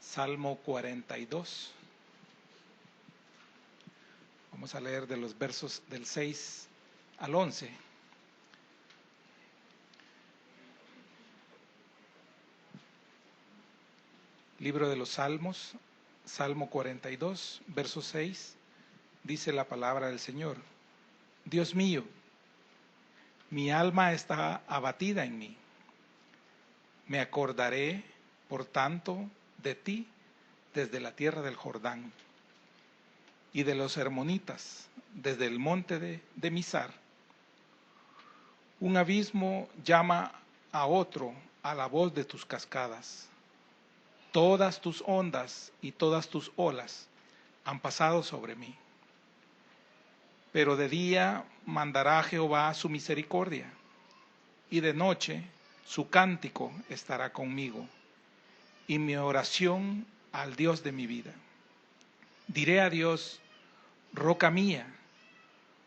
Salmo 42. Vamos a leer de los versos del 6 al 11. Libro de los Salmos, Salmo 42, verso 6, dice la palabra del Señor: Dios mío, mi alma está abatida en mí. Me acordaré, por tanto, de ti desde la tierra del Jordán y de los hermonitas desde el monte de Mizar. Un abismo llama a otro a la voz de tus cascadas. Todas tus ondas y todas tus olas han pasado sobre mí. Pero de día mandará Jehová su misericordia, y de noche su cántico estará conmigo, y mi oración al Dios de mi vida. Diré a Dios: roca mía,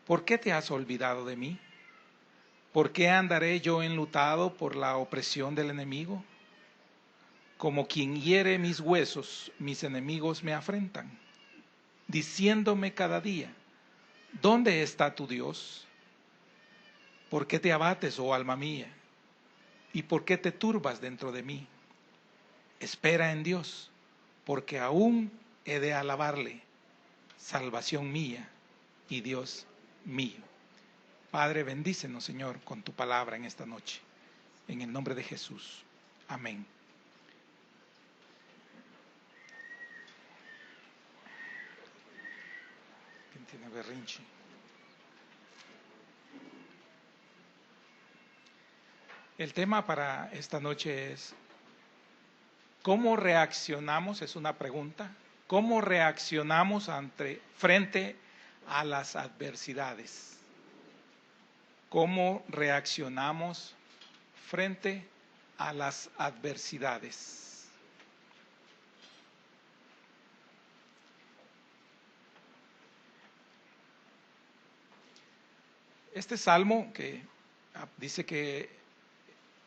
¿por qué te has olvidado de mí? ¿Por qué andaré yo enlutado por la opresión del enemigo? Como quien hiere mis huesos, mis enemigos me afrentan, diciéndome cada día: ¿dónde está tu Dios? ¿Por qué te abates, oh alma mía? ¿Y por qué te turbas dentro de mí? Espera en Dios, porque aún he de alabarle, salvación mía y Dios mío. Padre, bendícenos, Señor, con tu palabra en esta noche. En el nombre de Jesús. Amén. ¿Quién tiene berrinche? El tema para esta noche es: ¿cómo reaccionamos? Es una pregunta. ¿Cómo reaccionamos frente a las adversidades? ¿Cómo reaccionamos frente a las adversidades? Este salmo, que dice que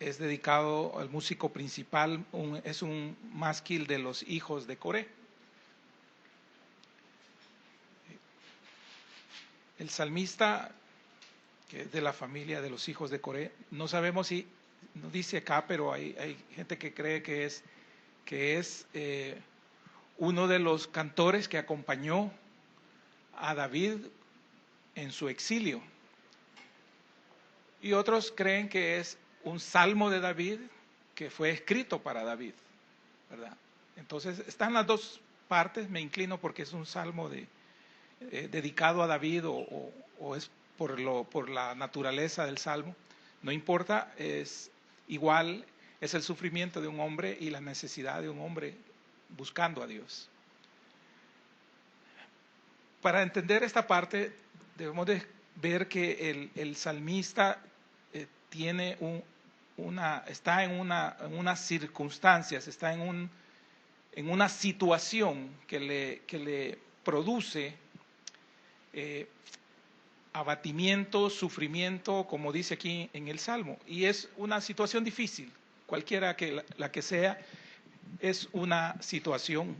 es dedicado al músico principal, es un másquil de los hijos de Coré. El salmista, que es de la familia de los hijos de Coré, no sabemos si, no dice acá, pero hay gente que cree que es uno de los cantores que acompañó a David en su exilio. Y otros creen que es un salmo de David que fue escrito para David, ¿verdad? Entonces están las dos partes. Me inclino porque es un salmo dedicado a David o es por la naturaleza del salmo. No importa, es igual, es el sufrimiento de un hombre y la necesidad de un hombre buscando a Dios. Para entender esta parte debemos de ver que el salmista tiene está en unas circunstancias, está en una situación que le produce abatimiento, sufrimiento, como dice aquí en el Salmo. Y es una situación difícil, cualquiera que la que sea, es una situación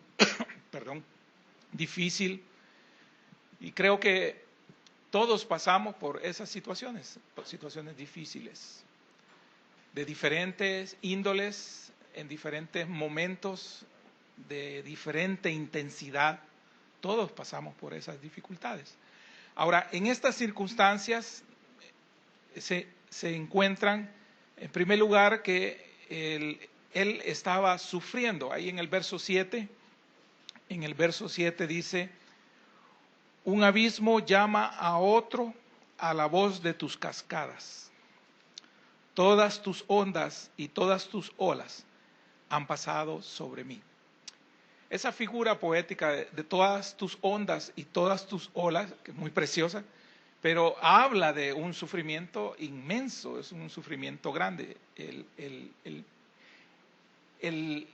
difícil. Y creo que todos pasamos por esas situaciones difíciles, de diferentes índoles, en diferentes momentos, de diferente intensidad. Todos pasamos por esas dificultades. Ahora, en estas circunstancias se encuentran, en primer lugar, que él estaba sufriendo. Ahí en el verso 7 dice: un abismo llama a otro a la voz de tus cascadas. Todas tus ondas y todas tus olas han pasado sobre mí. Esa figura poética de todas tus ondas y todas tus olas, que es muy preciosa, pero habla de un sufrimiento inmenso, es un sufrimiento grande. El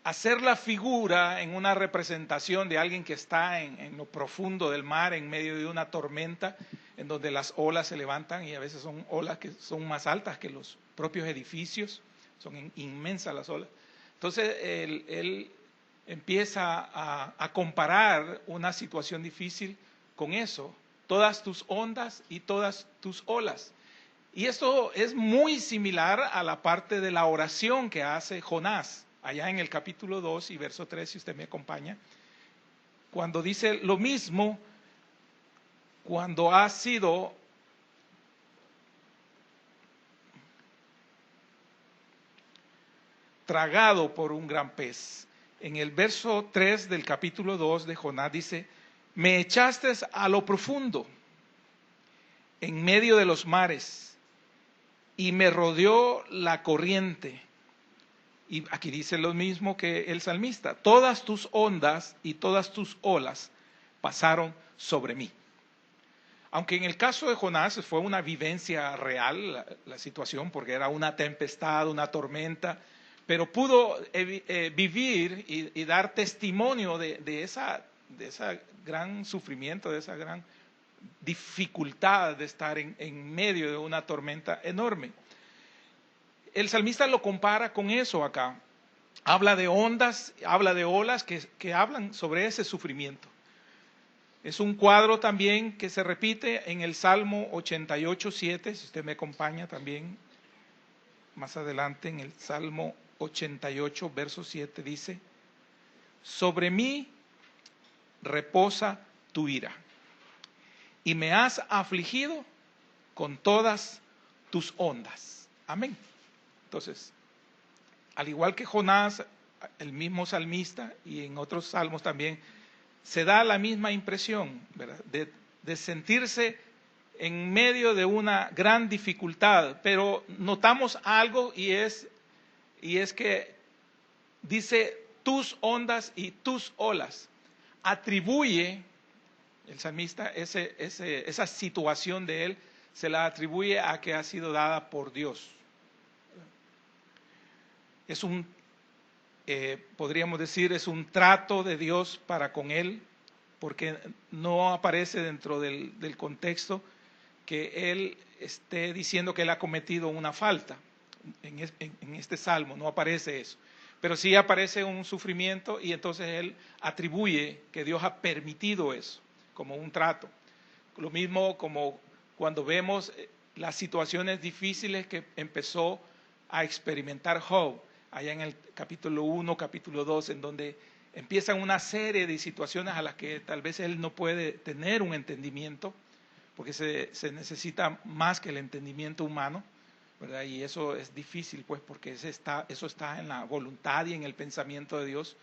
hacer la figura en una representación de alguien que está en lo profundo del mar, en medio de una tormenta, en donde las olas se levantan y a veces son olas que son más altas que los propios edificios, son inmensas las olas. Entonces, él empieza a comparar una situación difícil con eso, todas tus ondas y todas tus olas. Y esto es muy similar a la parte de la oración que hace Jonás, allá en el capítulo 2 y verso 3, si usted me acompaña, cuando dice lo mismo, cuando ha sido tragado por un gran pez. En el verso 3 del capítulo 2 de Jonás dice, me echaste a lo profundo, en medio de los mares, y me rodeó la corriente. Y aquí dice lo mismo que el salmista, todas tus ondas y todas tus olas pasaron sobre mí. Aunque en el caso de Jonás fue una vivencia real la situación, porque era una tempestad, una tormenta, pero pudo vivir y dar testimonio de esa gran sufrimiento, de esa gran dificultad de estar en medio de una tormenta enorme. El salmista lo compara con eso acá. Habla de ondas, habla de olas que hablan sobre ese sufrimiento. Es un cuadro también que se repite en el Salmo 88:7, si usted me acompaña también más adelante en el Salmo 88, verso 7, dice, sobre mí reposa tu ira, y me has afligido con todas tus ondas. Amén. Entonces, al igual que Jonás, el mismo salmista, y en otros salmos también, se da la misma impresión, ¿verdad? De sentirse en medio de una gran dificultad, pero notamos algo y es que dice tus ondas y tus olas. Atribuye, el salmista, esa situación de él, se la atribuye a que ha sido dada por Dios. Es podríamos decir, es un trato de Dios para con él, porque no aparece dentro del contexto que él esté diciendo que él ha cometido una falta. En este salmo no aparece eso, pero sí aparece un sufrimiento y entonces él atribuye que Dios ha permitido eso como un trato. Lo mismo como cuando vemos las situaciones difíciles que empezó a experimentar Job, allá en el capítulo 1, capítulo 2, en donde empiezan una serie de situaciones a las que tal vez él no puede tener un entendimiento, porque se necesita más que el entendimiento humano, ¿verdad? Y eso es difícil, pues, porque eso está en la voluntad y en el pensamiento de Dios.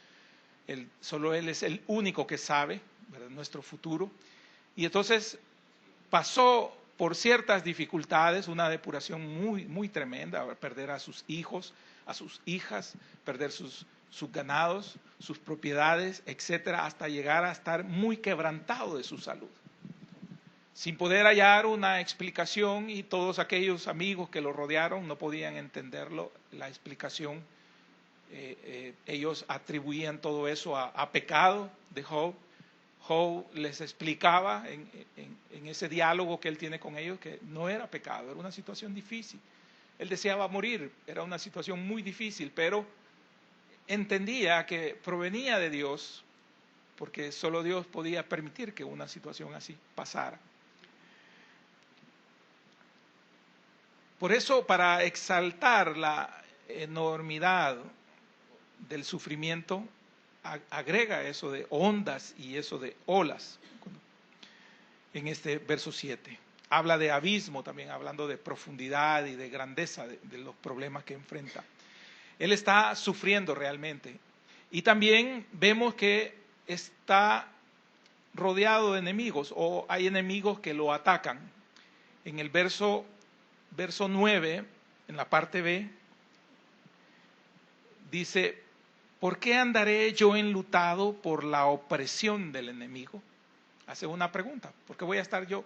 Solo Él es el único que sabe, ¿verdad?, nuestro futuro. Y entonces pasó por ciertas dificultades, una depuración muy, muy tremenda, perder a sus hijos, a sus hijas, perder sus ganados, sus propiedades, etcétera, hasta llegar a estar muy quebrantado de su salud, sin poder hallar una explicación, y todos aquellos amigos que lo rodearon no podían entenderlo, la explicación. Ellos atribuían todo eso a pecado de Job. Job les explicaba en ese diálogo que él tiene con ellos que no era pecado, era una situación difícil. Él deseaba morir, era una situación muy difícil, pero entendía que provenía de Dios, porque solo Dios podía permitir que una situación así pasara. Por eso, para exaltar la enormidad del sufrimiento, agrega eso de ondas y eso de olas en este verso 7. Habla de abismo también, hablando de profundidad y de grandeza de los problemas que enfrenta. Él está sufriendo realmente. Y también vemos que está rodeado de enemigos, o hay enemigos que lo atacan. En el verso 9, en la parte B, dice, ¿por qué andaré yo enlutado por la opresión del enemigo? Hace una pregunta, ¿por qué voy a estar yo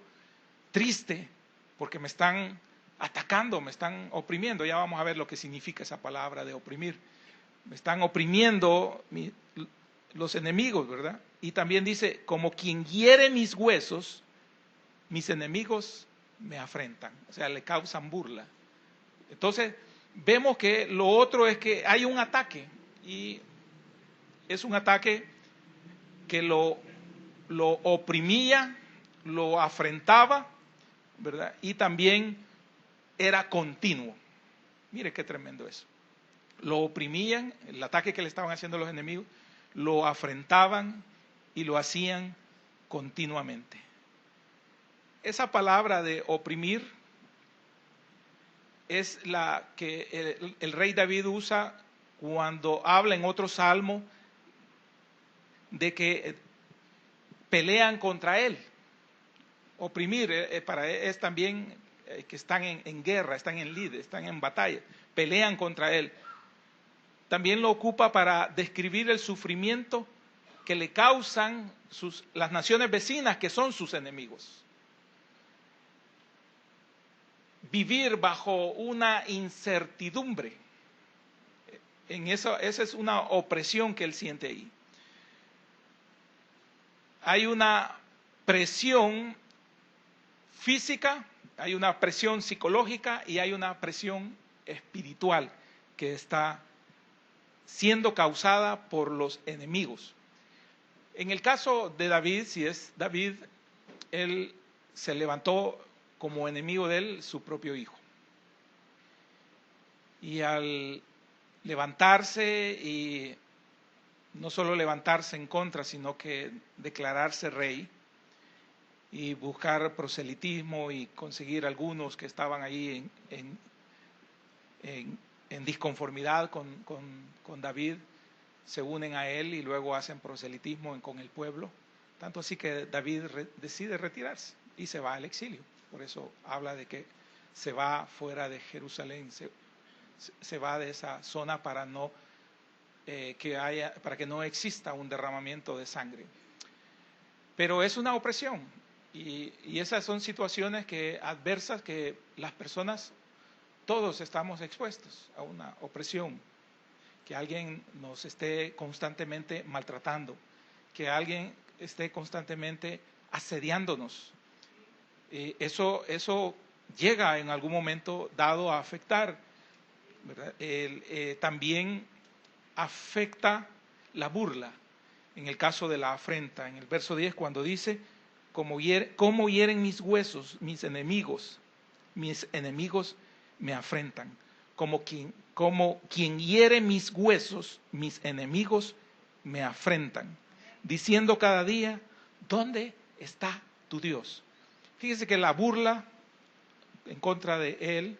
triste? Porque me están atacando, me están oprimiendo. Ya vamos a ver lo que significa esa palabra de oprimir. Me están oprimiendo los enemigos, ¿verdad? Y también dice, como quien hiere mis huesos, mis enemigos me afrentan, o sea, le causan burla. Entonces, vemos que lo otro es que hay un ataque, y es un ataque que lo oprimía, lo afrentaba, ¿verdad? Y también era continuo. Mire qué tremendo eso. Lo oprimían, el ataque que le estaban haciendo los enemigos, lo afrentaban y lo hacían continuamente. Esa palabra de oprimir es la que el rey David usa cuando habla en otro salmo de que pelean contra él. Oprimir para él es también que están en guerra, están en lid, están en batalla, pelean contra él. También lo ocupa para describir el sufrimiento que le causan las naciones vecinas que son sus enemigos. Vivir bajo una incertidumbre, esa es una opresión que él siente ahí. Hay una presión física, hay una presión psicológica y hay una presión espiritual que está siendo causada por los enemigos. En el caso de David, si es David, él se levantó como enemigo de él su propio hijo. Y al levantarse, y no solo levantarse en contra, sino que declararse rey y buscar proselitismo y conseguir algunos que estaban ahí en disconformidad con David, se unen a él y luego hacen proselitismo con el pueblo. Tanto así que David decide retirarse y se va al exilio. Por eso habla de que se va fuera de Jerusalén, se va de esa zona para que no exista un derramamiento de sangre. Pero es una opresión y esas son situaciones adversas que las personas, todos estamos expuestos a una opresión, que alguien nos esté constantemente maltratando, que alguien esté constantemente asediándonos. Eso llega en algún momento dado a afectar, ¿verdad? También afecta la burla, en el caso de la afrenta, en el verso 10 cuando dice, como hieren mis huesos, mis enemigos me afrentan, como quien hiere mis huesos, mis enemigos me afrentan, diciendo cada día, ¿dónde está tu Dios? Fíjese que la burla en contra de él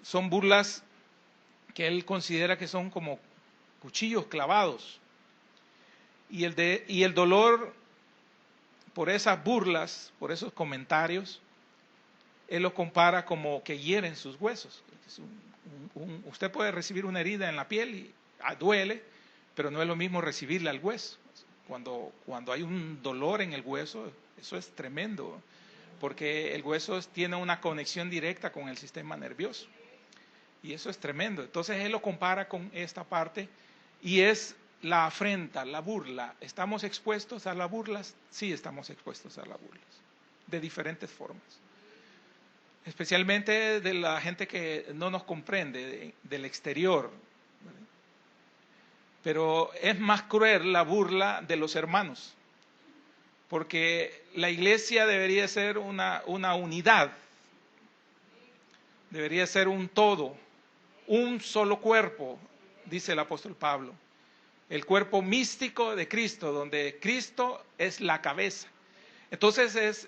son burlas que él considera que son como cuchillos clavados. Y el dolor por esas burlas, por esos comentarios, él lo compara como que hieren sus huesos. Usted puede recibir una herida en la piel y duele, pero no es lo mismo recibirle al hueso. Cuando hay un dolor en el hueso, eso es tremendo, porque el hueso tiene una conexión directa con el sistema nervioso. Y eso es tremendo. Entonces él lo compara con esta parte y es la afrenta, la burla. ¿Estamos expuestos a las burlas? Sí, estamos expuestos a las burlas, de diferentes formas. Especialmente de la gente que no nos comprende, del exterior. Pero es más cruel la burla de los hermanos, porque la iglesia debería ser una unidad, debería ser un todo, un solo cuerpo, dice el apóstol Pablo. El cuerpo místico de Cristo, donde Cristo es la cabeza. Entonces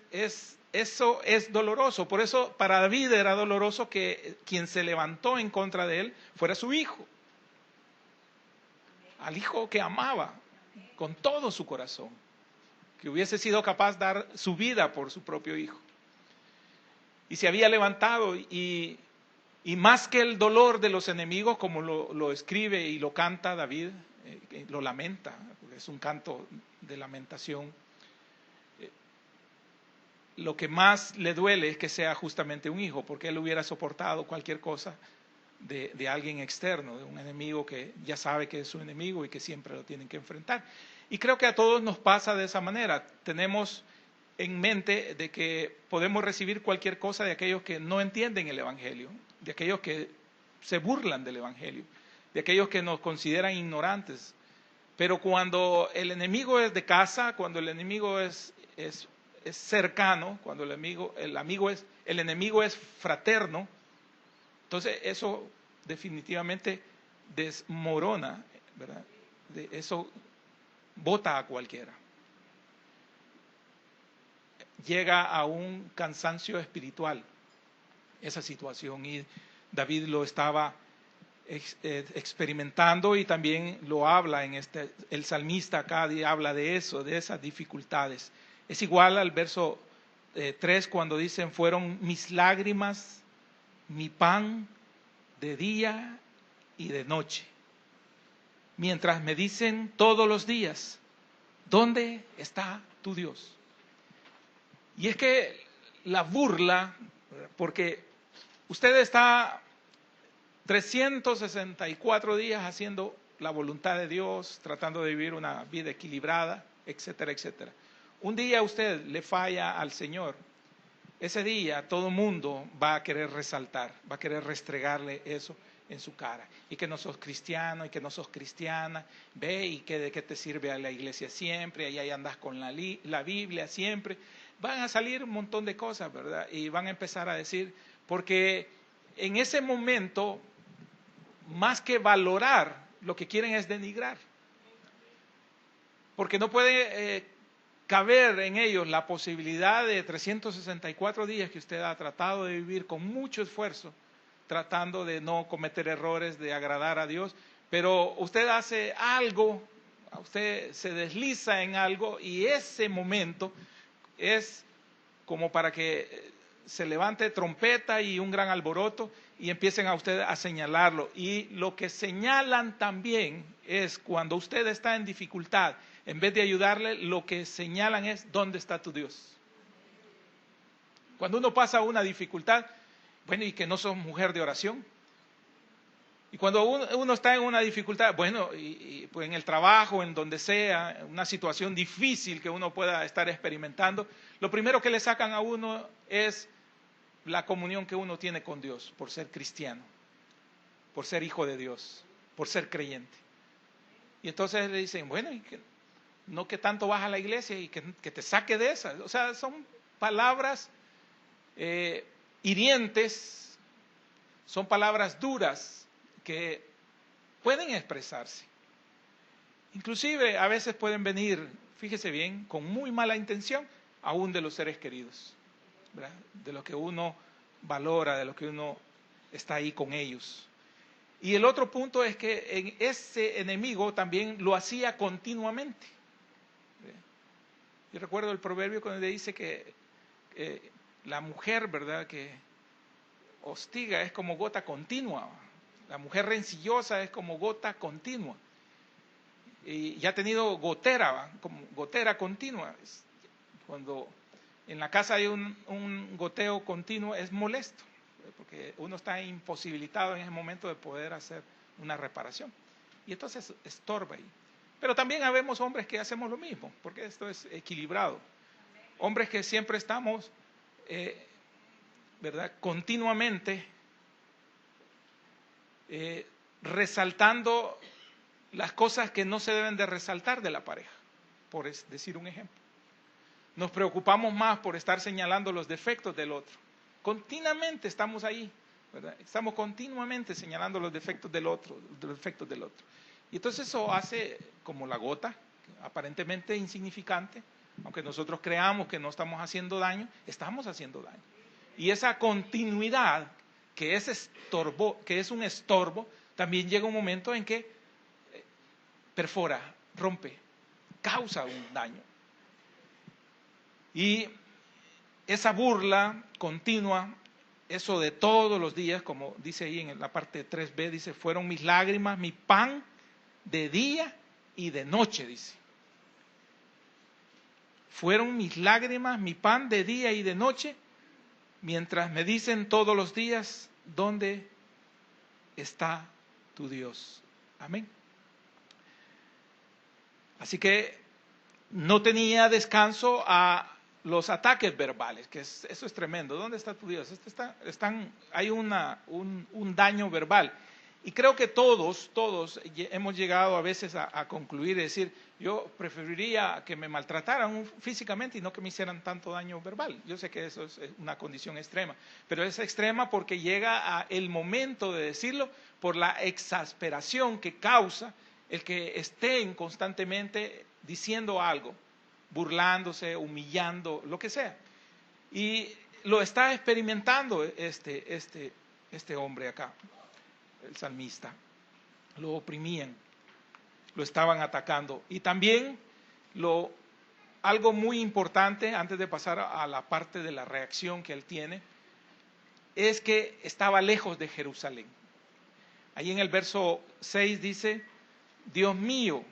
eso es doloroso. Por eso para David era doloroso que quien se levantó en contra de él fuera su hijo. Al hijo que amaba con todo su corazón, que hubiese sido capaz de dar su vida por su propio hijo. Y se había levantado y más que el dolor de los enemigos, como lo escribe y lo canta David, lo lamenta, porque es un canto de lamentación. Lo que más le duele es que sea justamente un hijo, porque él hubiera soportado cualquier cosa de alguien externo, de un enemigo que ya sabe que es su enemigo y que siempre lo tienen que enfrentar. Y creo que a todos nos pasa de esa manera. Tenemos en mente de que podemos recibir cualquier cosa de aquellos que no entienden el Evangelio, de aquellos que se burlan del Evangelio, de aquellos que nos consideran ignorantes, Pero cuando el enemigo es de casa, cuando el enemigo es cercano, cuando el enemigo es fraterno, entonces eso definitivamente desmorona, ¿verdad? Eso bota a cualquiera. Llega a un cansancio espiritual esa situación, y David lo estaba experimentando, y también lo habla el salmista acá habla de eso, de esas dificultades. Es igual al verso 3 cuando dicen: fueron mis lágrimas mi pan de día y de noche, mientras me dicen todos los días: ¿dónde está tu Dios? Y es que la burla, porque usted está 364 días haciendo la voluntad de Dios, tratando de vivir una vida equilibrada, etcétera, etcétera. Un día usted le falla al Señor, ese día todo el mundo va a querer resaltar, va a querer restregarle eso en su cara. Y que no sos cristiano, y que no sos cristiana, ve, y que de qué te sirve a la iglesia siempre, y ahí andas con la Biblia siempre. Van a salir un montón de cosas, ¿verdad? Y van a empezar a decir, porque en ese momento, más que valorar, lo que quieren es denigrar. Porque no puede caber en ellos la posibilidad de 364 días que usted ha tratado de vivir con mucho esfuerzo, tratando de no cometer errores, de agradar a Dios, pero usted hace algo, usted se desliza en algo, y ese momento es como para que se levante trompeta y un gran alboroto y empiecen a usted a señalarlo. Y lo que señalan también es cuando usted está en dificultad, en vez de ayudarle, lo que señalan es: ¿dónde está tu Dios? Cuando uno pasa una dificultad, bueno, ¿y que no sos mujer de oración? Y cuando uno está en una dificultad, bueno, y pues en el trabajo, en donde sea, una situación difícil que uno pueda estar experimentando, lo primero que le sacan a uno es la comunión que uno tiene con Dios, por ser cristiano, por ser hijo de Dios, por ser creyente. Y entonces le dicen: bueno, ¿y no que tanto vas a la iglesia y que te saque de esa? O sea, son palabras hirientes, son palabras duras que pueden expresarse. Inclusive a veces pueden venir, fíjese bien, con muy mala intención, aún de los seres queridos, ¿verdad? De lo que uno valora, de lo que uno está ahí con ellos. Y el otro punto es que en ese enemigo también lo hacía continuamente. Yo recuerdo el proverbio cuando dice que la mujer, ¿verdad?, que hostiga es como gota continua. La mujer rencillosa es como gota continua. Y ya ha tenido gotera, como gotera continua. Cuando en la casa hay un goteo continuo, es molesto, porque uno está imposibilitado en ese momento de poder hacer una reparación. Y entonces estorba ahí. Pero también habemos hombres que hacemos lo mismo, porque esto es equilibrado. Hombres que siempre estamos, ¿verdad?, continuamente resaltando las cosas que no se deben de resaltar de la pareja, por decir un ejemplo. Nos preocupamos más por estar señalando los defectos del otro. Continuamente estamos ahí, ¿verdad? Estamos continuamente señalando los defectos del otro, Y entonces eso hace como la gota, aparentemente insignificante, aunque nosotros creamos que no estamos haciendo daño, estamos haciendo daño. Y esa continuidad que es un estorbo, también llega un momento en que perfora, rompe, causa un daño. Y esa burla continua, eso de todos los días, como dice ahí en la parte 3b, dice: fueron mis lágrimas, mi pan de día y de noche, dice. Fueron mis lágrimas, mi pan de día y de noche, mientras me dicen todos los días: ¿dónde está tu Dios? Amén. Así que no tenía descanso a los ataques verbales, que eso es tremendo. ¿Dónde está tu Dios? Hay un daño verbal. Y creo que todos hemos llegado a veces a concluir y decir, yo preferiría que me maltrataran físicamente y no que me hicieran tanto daño verbal. Yo sé que eso es una condición extrema, pero es extrema porque llega el momento de decirlo por la exasperación que causa el que estén constantemente diciendo algo, burlándose, humillando, lo que sea. Y lo está experimentando este hombre acá, el salmista. Lo oprimían, lo estaban atacando. Y también algo muy importante, antes de pasar a la parte de la reacción que él tiene, es que estaba lejos de Jerusalén. Ahí en el verso 6 dice, Dios mío,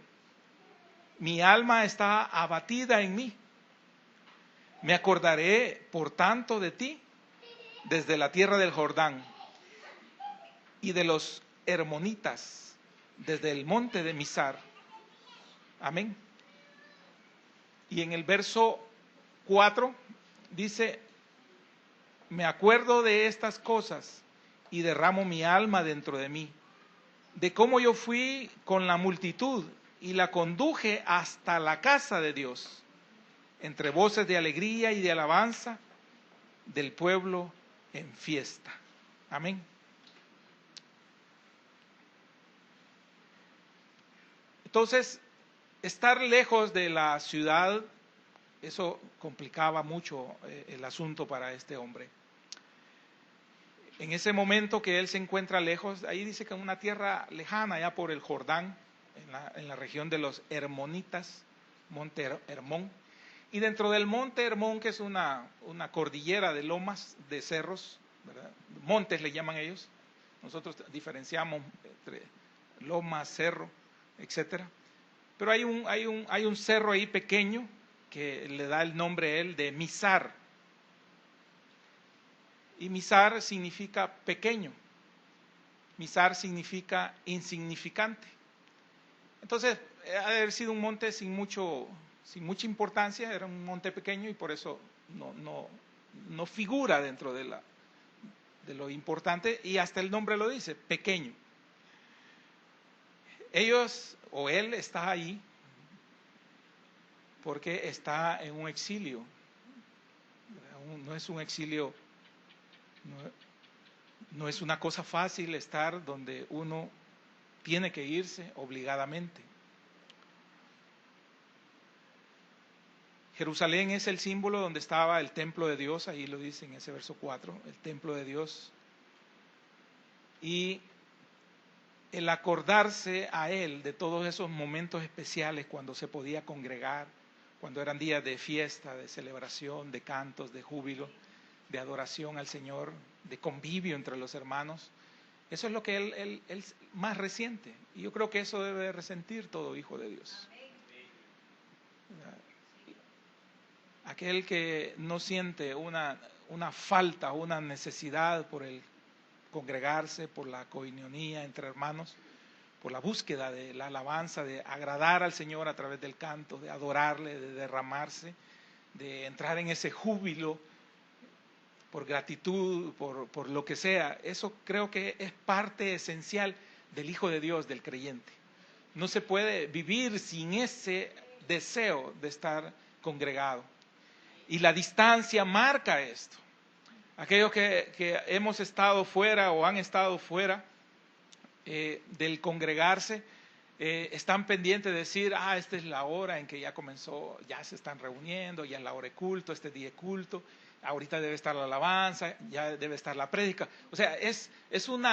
mi alma está abatida en mí. Me acordaré, por tanto, de ti desde la tierra del Jordán y de los hermonitas, desde el monte de Misar. Amén. Y en el verso 4 dice, me acuerdo de estas cosas y derramo mi alma dentro de mí, de cómo yo fui con la multitud y la conduje hasta la casa de Dios, entre voces de alegría y de alabanza del pueblo en fiesta. Amén. Entonces, estar lejos de la ciudad, eso complicaba mucho el asunto para este hombre. En ese momento que él se encuentra lejos, ahí dice que en una tierra lejana, allá por el Jordán, en la región de los Hermonitas, Monte Hermón. Y dentro del Monte Hermón, que es una cordillera de lomas, de cerros, ¿verdad? Montes le llaman ellos. Nosotros diferenciamos entre lomas, cerro, etcétera. Pero hay un cerro ahí pequeño que le da el nombre a él de Misar. Y Misar significa pequeño. Misar significa insignificante. Entonces, ha de haber sido un monte sin mucha importancia, era un monte pequeño y por eso no figura dentro de lo importante, y hasta el nombre lo dice, pequeño. Ellos o él está ahí porque está en un exilio. No es un exilio, no es una cosa fácil estar donde uno tiene que irse obligadamente. Jerusalén es el símbolo donde estaba el templo de Dios, ahí lo dice en ese verso 4, el templo de Dios. Y el acordarse a él de todos esos momentos especiales cuando se podía congregar, cuando eran días de fiesta, de celebración, de cantos, de júbilo, de adoración al Señor, de convivio entre los hermanos. Eso es lo que él más resiente. Y yo creo que eso debe resentir todo hijo de Dios. Aquel que no siente una falta, una necesidad por el congregarse, por la coinonía entre hermanos, por la búsqueda de la alabanza, de agradar al Señor a través del canto, de adorarle, de derramarse, de entrar en ese júbilo por gratitud, por lo que sea. Eso creo que es parte esencial del Hijo de Dios, del creyente. No se puede vivir sin ese deseo de estar congregado. Y la distancia marca esto. Aquellos que hemos estado fuera o han estado fuera del congregarse, están pendientes de decir, esta es la hora en que ya comenzó, ya se están reuniendo, ya es la hora de culto, este día de culto, ahorita debe estar la alabanza, ya debe estar la prédica. O sea, es un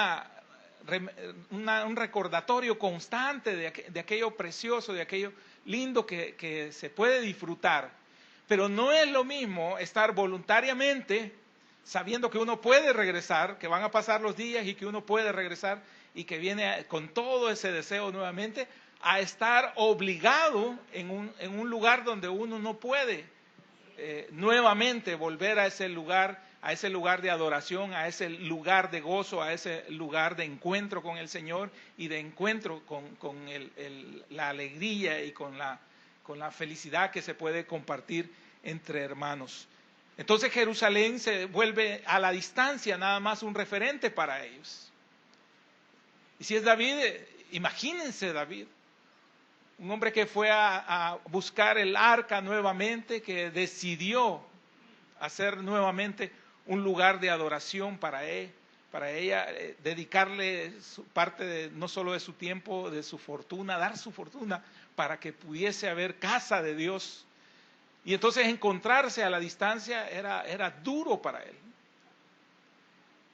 recordatorio constante de aquello precioso, de aquello lindo que se puede disfrutar. Pero no es lo mismo estar voluntariamente sabiendo que uno puede regresar, que van a pasar los días y que uno puede regresar y que viene con todo ese deseo nuevamente, a estar obligado en un lugar donde uno no puede nuevamente volver a ese lugar de adoración, a ese lugar de gozo, a ese lugar de encuentro con el Señor y de encuentro con la alegría y con la felicidad que se puede compartir entre hermanos. Entonces Jerusalén se vuelve a la distancia nada más un referente para ellos. Y si es David, imagínense David, un hombre que fue a buscar el arca nuevamente, que decidió hacer nuevamente un lugar de adoración para ella, dedicarle parte no solo de su tiempo, de su fortuna, dar su fortuna para que pudiese haber casa de Dios. Y entonces encontrarse a la distancia era duro para él.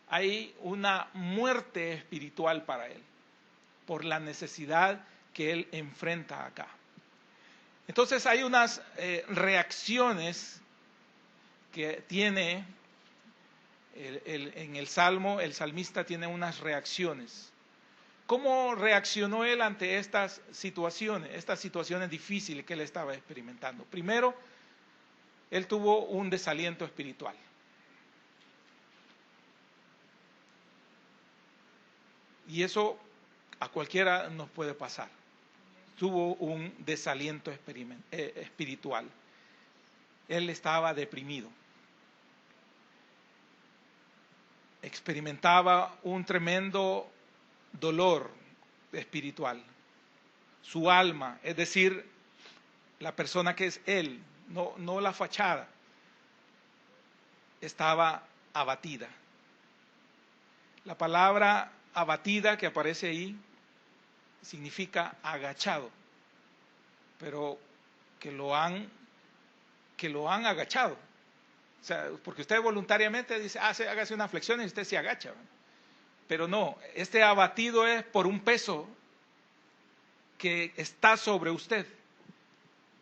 Hay una muerte espiritual para él, por la necesidad que él enfrenta acá. Entonces hay unas reacciones que tiene en el Salmo, el salmista tiene unas reacciones. ¿Cómo reaccionó él ante estas situaciones difíciles que él estaba experimentando? Primero, él tuvo un desaliento espiritual. Y eso a cualquiera nos puede pasar. Tuvo un desaliento espiritual. Él estaba deprimido. Experimentaba un tremendo dolor espiritual. Su alma, es decir, la persona que es él, no la fachada, estaba abatida. La palabra abatida que aparece ahí significa agachado, pero que lo han agachado. O sea, porque usted voluntariamente dice, hágase una flexión y usted se agacha. Pero no, este abatido es por un peso que está sobre usted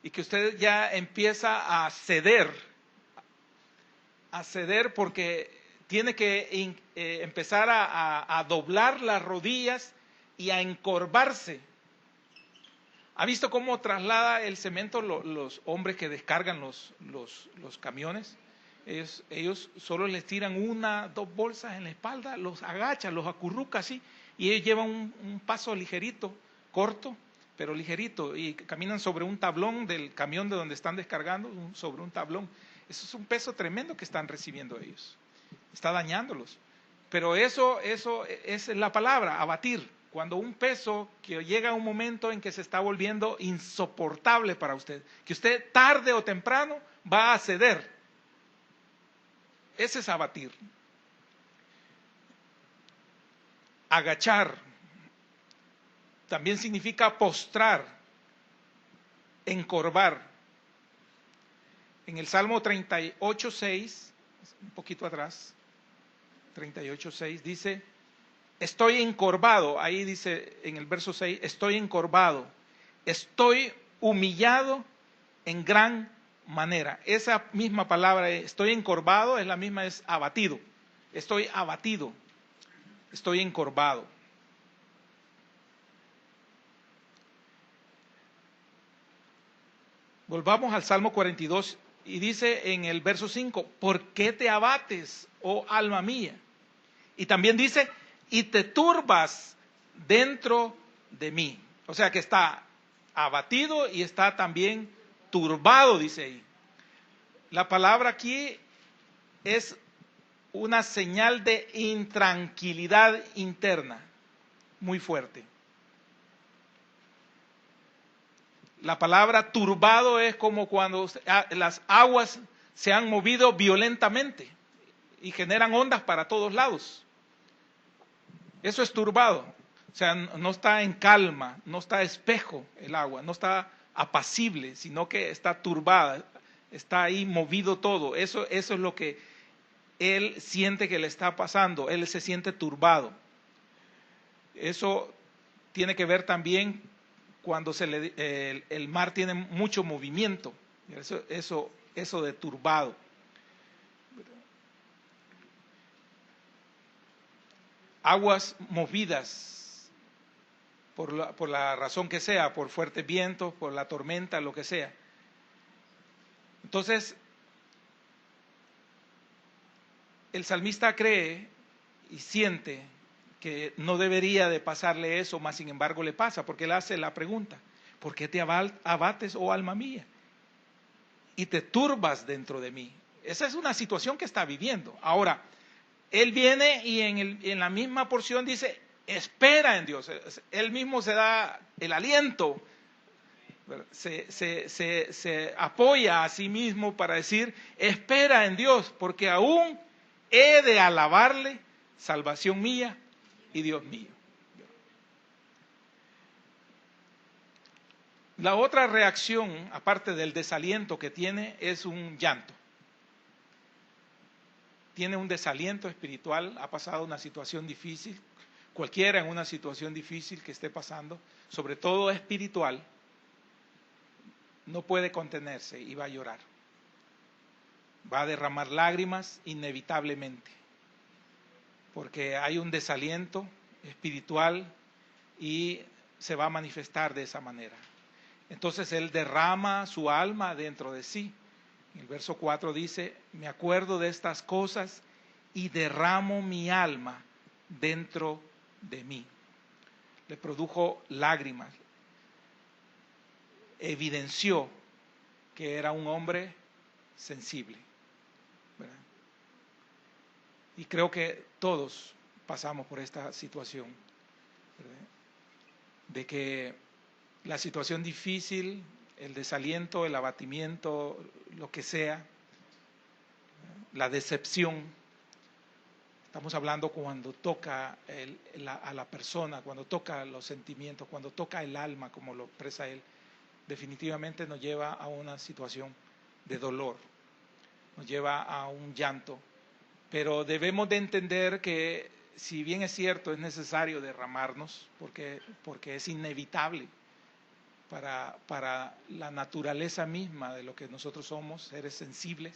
y que usted ya empieza a ceder porque tiene que empezar a doblar las rodillas y a encorvarse. ¿Ha visto cómo traslada el cemento los hombres que descargan los camiones? Ellos solo les tiran 1, 2 bolsas en la espalda, los agachan, los acurruca así, y ellos llevan un paso ligerito, corto, pero ligerito, y caminan sobre un tablón del camión de donde están descargando, sobre un tablón. Eso es un peso tremendo que están recibiendo ellos. Está dañándolos. Pero eso es la palabra, abatir. Cuando un peso que llega a un momento en que se está volviendo insoportable para usted, que usted tarde o temprano va a ceder. Ese es abatir. Agachar también significa postrar, encorvar. En el Salmo 38:6, un poquito atrás, 38:6 dice, estoy encorvado, ahí dice en el verso 6, estoy encorvado, estoy humillado en gran manera. Esa misma palabra, estoy encorvado, es la misma, es abatido. Estoy abatido, estoy encorvado. Volvamos al Salmo 42 y dice en el verso 5, ¿por qué te abates, oh alma mía? Y también dice, y te turbas dentro de mí. O sea que está abatido y está también turbado, dice ahí. La palabra aquí es una señal de intranquilidad interna, muy fuerte. La palabra turbado es como cuando las aguas se han movido violentamente y generan ondas para todos lados. Eso es turbado. O sea, no está en calma, no está espejo el agua, no está apacible, sino que está turbada, está ahí movido todo. Eso es lo que él siente que le está pasando, él se siente turbado. Eso tiene que ver también cuando el mar tiene mucho movimiento, eso de turbado. Aguas movidas, por la razón que sea, por fuertes vientos, por la tormenta, lo que sea. Entonces, el salmista cree y siente que no debería de pasarle eso, mas sin embargo le pasa, porque él hace la pregunta, ¿por qué te abates, oh alma mía? Y te turbas dentro de mí. Esa es una situación que está viviendo. Ahora, él viene y en la misma porción dice, espera en Dios. Él mismo se da el aliento, se apoya a sí mismo para decir, espera en Dios, porque aún he de alabarle, salvación mía y Dios mío. La otra reacción, aparte del desaliento que tiene, es un llanto. Tiene un desaliento espiritual, ha pasado una situación difícil, cualquiera en una situación difícil que esté pasando, sobre todo espiritual, no puede contenerse y va a llorar. Va a derramar lágrimas inevitablemente, porque hay un desaliento espiritual y se va a manifestar de esa manera. Entonces él derrama su alma dentro de sí. El verso 4 dice, me acuerdo de estas cosas y derramo mi alma dentro de mí. Le produjo lágrimas. Evidenció que era un hombre sensible, ¿verdad? Y creo que todos pasamos por esta situación, ¿verdad? De que la situación difícil, el desaliento, el abatimiento, lo que sea, la decepción. Estamos hablando cuando toca a la persona, cuando toca los sentimientos, cuando toca el alma, como lo expresa él, definitivamente nos lleva a una situación de dolor, nos lleva a un llanto. Pero debemos de entender que, si bien es cierto, es necesario derramarnos, porque es inevitable para la naturaleza misma de lo que nosotros somos, seres sensibles.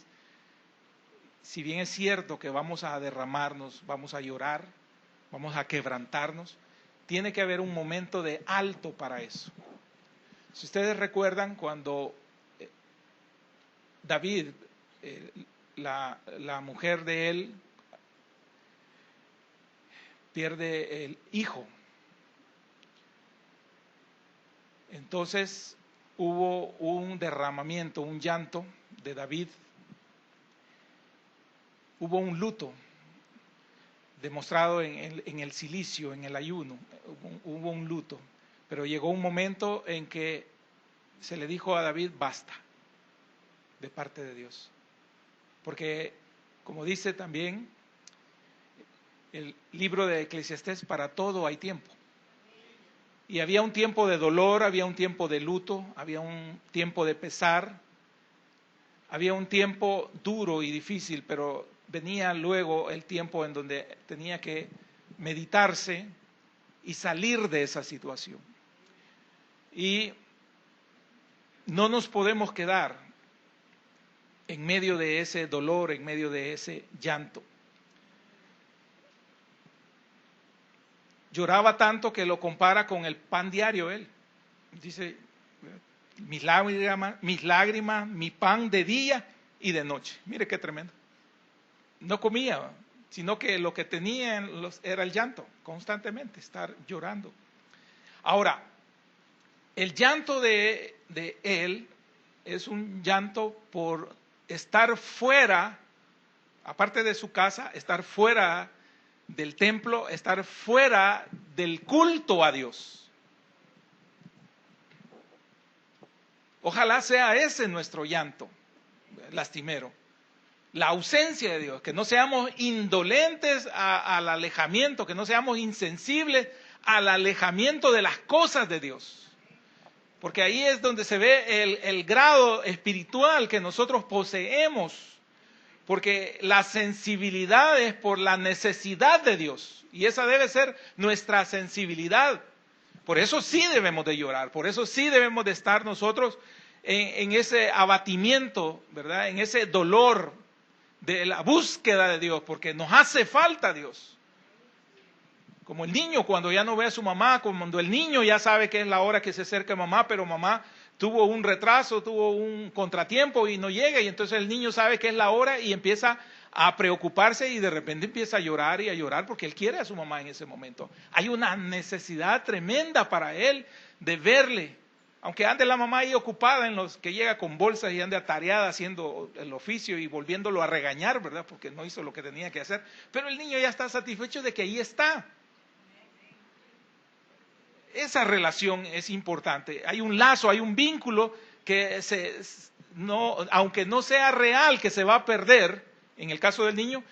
Si bien es cierto que vamos a derramarnos, vamos a llorar, vamos a quebrantarnos, tiene que haber un momento de alto para eso. Si ustedes recuerdan cuando David, la mujer de él, pierde el hijo, entonces hubo un derramamiento, un llanto de David, hubo un luto demostrado en el cilicio, en el ayuno, hubo un luto, pero llegó un momento en que se le dijo a David, basta, de parte de Dios, porque como dice también el libro de Eclesiastés, para todo hay tiempo. Y había un tiempo de dolor, había un tiempo de luto, había un tiempo de pesar, había un tiempo duro y difícil, pero venía luego el tiempo en donde tenía que meditarse y salir de esa situación. Y no nos podemos quedar en medio de ese dolor, en medio de ese llanto. Lloraba tanto que lo compara con el pan diario él. Dice, mis lágrimas, mi pan de día y de noche. Mire qué tremendo. No comía, sino que lo que tenía era el llanto, constantemente, estar llorando. Ahora, el llanto de él es un llanto por estar fuera, aparte de su casa, estar fuera del templo, estar fuera del culto a Dios. Ojalá sea ese nuestro llanto lastimero, la ausencia de Dios, que no seamos indolentes al alejamiento, que no seamos insensibles al alejamiento de las cosas de Dios, porque ahí es donde se ve el grado espiritual que nosotros poseemos. Porque la sensibilidad es por la necesidad de Dios. Y esa debe ser nuestra sensibilidad. Por eso sí debemos de llorar. Por eso sí debemos de estar nosotros en ese abatimiento, ¿verdad? En ese dolor de la búsqueda de Dios. Porque nos hace falta Dios. Como el niño cuando ya no ve a su mamá. Cuando el niño ya sabe que es la hora que se acerca a mamá. Pero mamá tuvo un retraso, tuvo un contratiempo y no llega, y entonces el niño sabe que es la hora y empieza a preocuparse y de repente empieza a llorar y a llorar porque él quiere a su mamá en ese momento. Hay una necesidad tremenda para él de verle, aunque ande la mamá ahí ocupada en los que llega con bolsas y ande atareada haciendo el oficio y volviéndolo a regañar, ¿verdad? Porque no hizo lo que tenía que hacer, pero el niño ya está satisfecho de que ahí está. esa relación es importante. Hay un lazo, hay un vínculo que aunque no sea real, que se va a perder en el caso del niño,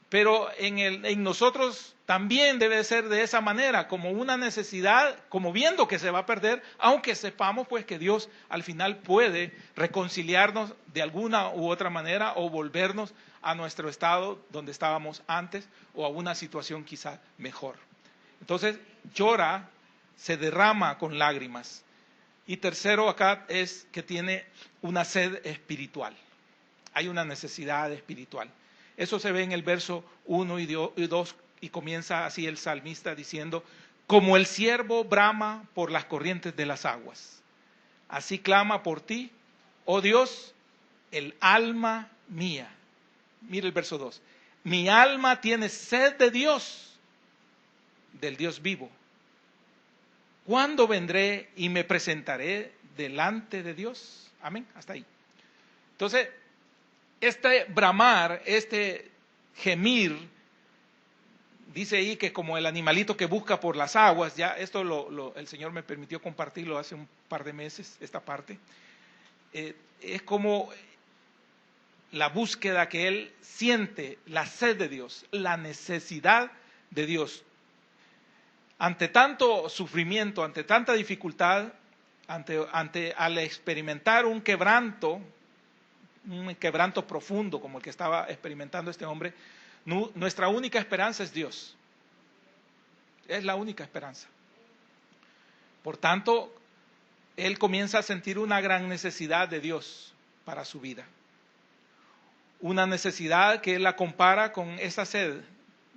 pero en nosotros también debe ser de esa manera, como una necesidad, como viendo que se va a perder, aunque sepamos pues que Dios al final puede reconciliarnos de alguna u otra manera o volvernos a nuestro estado donde estábamos antes o a una situación quizá mejor. Entonces llora, se derrama con lágrimas. Y tercero acá es que tiene una sed espiritual. Hay una necesidad espiritual. Eso se ve en el verso 1 y 2 y comienza así el salmista diciendo, como el ciervo brama por las corrientes de las aguas, así clama por ti, oh Dios, el alma mía. Mire el verso 2, mi alma tiene sed de Dios, del Dios vivo. ¿Cuándo vendré y me presentaré delante de Dios? Amén, hasta ahí. Entonces, este bramar, este gemir, dice ahí que como el animalito que busca por las aguas, ya esto el Señor me permitió compartirlo hace un par de meses, esta parte, es como la búsqueda que él siente, la sed de Dios, la necesidad de Dios. Ante tanto sufrimiento, ante tanta dificultad, al experimentar un quebranto profundo como el que estaba experimentando este hombre, nuestra única esperanza es Dios. Es la única esperanza. Por tanto, él comienza a sentir una gran necesidad de Dios para su vida. Una necesidad que él la compara con esa sed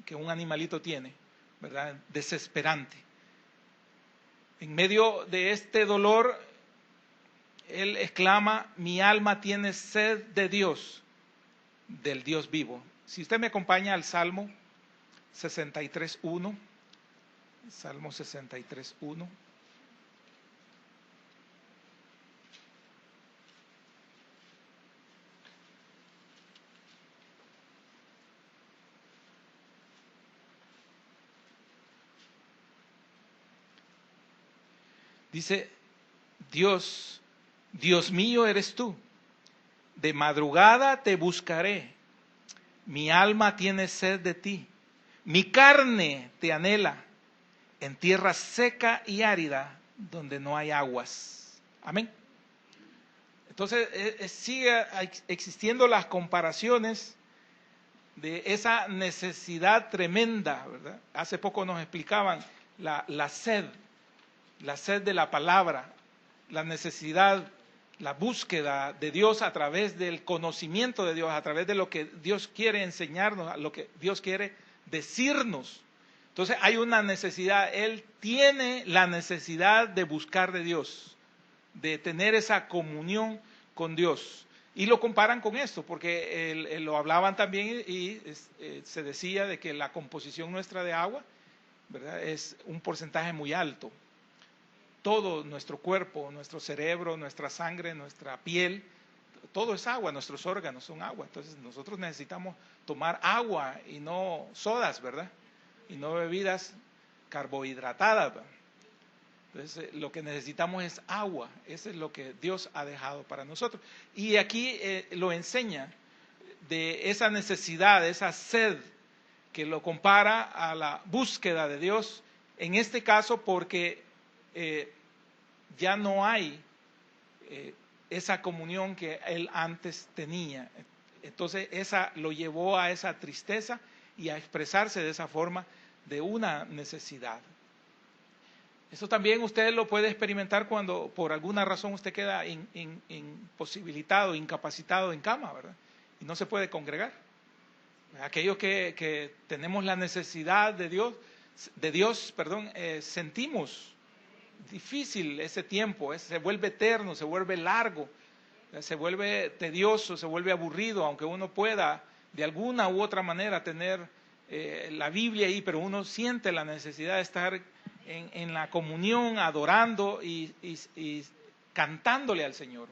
que un animalito tiene, ¿verdad? Desesperante. En medio de este dolor, él exclama, mi alma tiene sed de Dios, del Dios vivo. Si usted me acompaña al Salmo 63.1, Salmo 63.1. Dice, Dios mío eres tú, de madrugada te buscaré, mi alma tiene sed de ti, mi carne te anhela, en tierra seca y árida, donde no hay aguas. Amén. Entonces, sigue existiendo las comparaciones de esa necesidad tremenda, ¿verdad? Hace poco nos explicaban la sed de la palabra, la necesidad, la búsqueda de Dios a través del conocimiento de Dios, a través de lo que Dios quiere enseñarnos, lo que Dios quiere decirnos. Entonces hay una necesidad, él tiene la necesidad de buscar de Dios, de tener esa comunión con Dios. Y lo comparan con esto, porque lo hablaban también y se decía de que la composición nuestra de agua, ¿verdad?, es un porcentaje muy alto. Todo nuestro cuerpo, nuestro cerebro, nuestra sangre, nuestra piel, todo es agua, nuestros órganos son agua. Entonces nosotros necesitamos tomar agua y no sodas, ¿verdad? Y no bebidas carbohidratadas, ¿verdad? Entonces lo que necesitamos es agua, eso es lo que Dios ha dejado para nosotros. Y aquí lo enseña de esa necesidad, de esa sed, que lo compara a la búsqueda de Dios, en este caso porque ya no hay esa comunión que él antes tenía. Entonces esa lo llevó a esa tristeza y a expresarse de esa forma de una necesidad. Eso también usted lo puede experimentar cuando por alguna razón usted queda imposibilitado, incapacitado en cama, ¿verdad? Y no se puede congregar. Aquellos que tenemos la necesidad de Dios, sentimos difícil ese tiempo, se vuelve eterno, se vuelve largo, se vuelve tedioso, se vuelve aburrido, aunque uno pueda de alguna u otra manera tener la Biblia ahí, pero uno siente la necesidad de estar en la comunión, adorando y cantándole al Señor.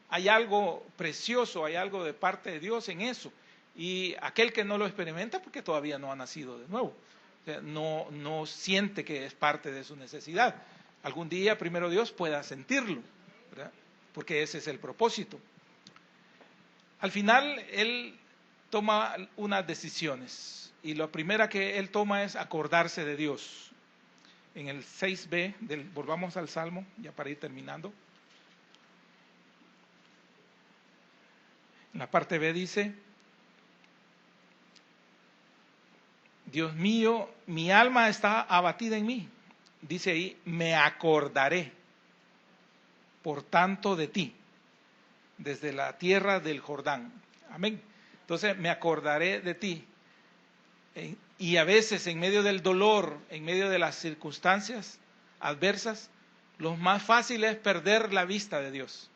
Hay algo precioso, hay algo de parte de Dios en eso. Y aquel que no lo experimenta, porque todavía no ha nacido de nuevo. no siente que es parte de su necesidad. Algún día, primero Dios, pueda sentirlo, ¿verdad? Porque ese es el propósito. Al final, él toma unas decisiones y la primera que él toma es acordarse de Dios. En el 6b, volvamos al Salmo, ya para ir terminando. En la parte B dice: Dios mío, mi alma está abatida en mí. Dice ahí, me acordaré, por tanto, de ti, desde la tierra del Jordán. Amén. Entonces, me acordaré de ti. Y a veces, en medio del dolor, en medio de las circunstancias adversas, lo más fácil es perder la vista de Dios.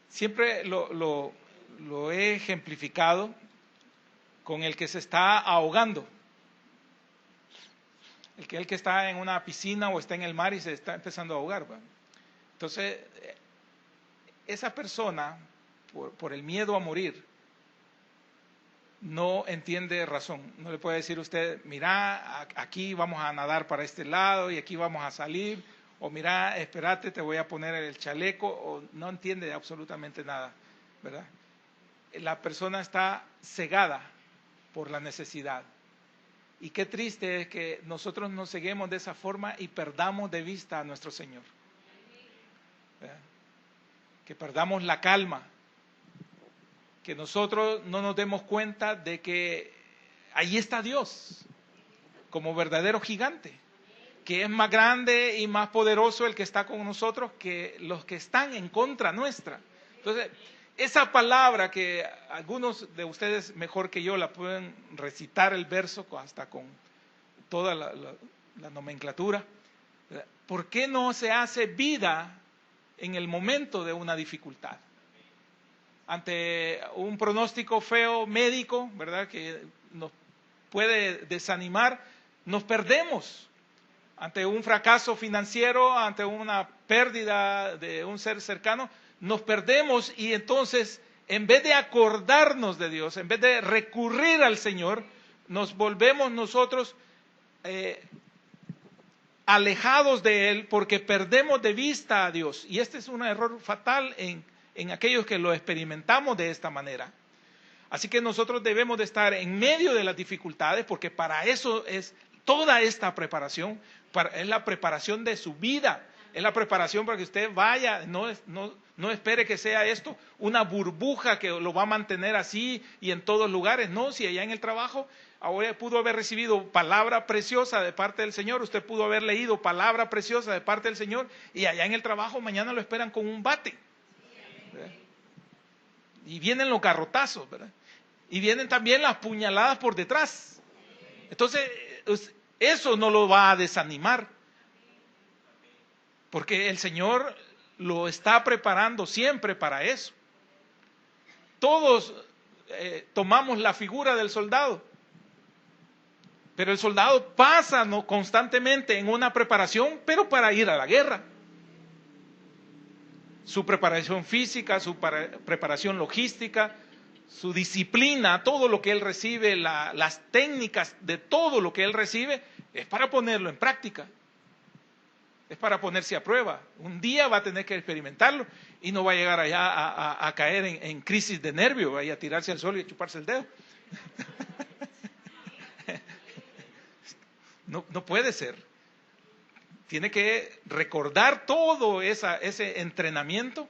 Siempre lo he ejemplificado con el que se está ahogando. El que está en una piscina o está en el mar y se está empezando a ahogar, ¿va? Entonces, esa persona, por el miedo a morir, no entiende razón. No le puede decir usted, mira, aquí vamos a nadar para este lado y aquí vamos a salir, o mira, espérate, te voy a poner el chaleco, o no entiende absolutamente nada, ¿verdad? La persona está cegada por la necesidad. Y qué triste es que nosotros nos ceguemos de esa forma y perdamos de vista a nuestro Señor, ¿verdad? Que perdamos la calma, que nosotros no nos demos cuenta de que ahí está Dios como verdadero gigante, que es más grande y más poderoso el que está con nosotros que los que están en contra nuestra. Entonces, esa palabra que algunos de ustedes mejor que yo la pueden recitar el verso hasta con toda la nomenclatura, ¿por qué no se hace vida en el momento de una dificultad? Ante un pronóstico feo médico, ¿verdad?, que nos puede desanimar, nos perdemos. Ante un fracaso financiero, ante una pérdida de un ser cercano, nos perdemos y entonces, en vez de acordarnos de Dios, en vez de recurrir al Señor, nos volvemos nosotros alejados de Él porque perdemos de vista a Dios. Y este es un error fatal en aquellos que lo experimentamos de esta manera. Así que nosotros debemos de estar en medio de las dificultades, porque para eso es toda esta preparación, es la preparación de su vida, es la preparación para que usted vaya, no espere que sea esto una burbuja que lo va a mantener así y en todos lugares. No, si allá en el trabajo ahora pudo haber recibido palabra preciosa de parte del Señor, usted pudo haber leído palabra preciosa de parte del Señor, y allá en el trabajo mañana lo esperan con un bate, ¿verdad? Y vienen los garrotazos, ¿verdad? Y vienen también las puñaladas por detrás. Entonces, eso no lo va a desanimar, porque el Señor lo está preparando siempre para eso. Todos tomamos la figura del soldado, pero el soldado pasa constantemente en una preparación, pero para ir a la guerra. Su preparación física, su preparación logística, su disciplina, todo lo que él recibe, las técnicas de todo lo que él recibe, es para ponerlo en práctica. Es para ponerse a prueba. Un día va a tener que experimentarlo y no va a llegar allá a caer en crisis de nervio, va a tirarse al suelo y a chuparse el dedo. No puede ser. Tiene que recordar todo ese entrenamiento,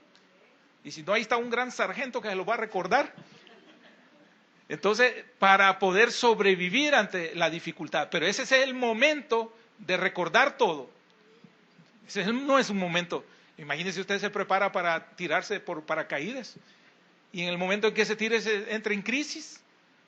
y si no, ahí está un gran sargento que se lo va a recordar. Entonces, para poder sobrevivir ante la dificultad, pero ese es el momento de recordar todo. Ese no es un momento. Imagínese, usted se prepara para tirarse por paracaídas y en el momento en que se tire entra en crisis.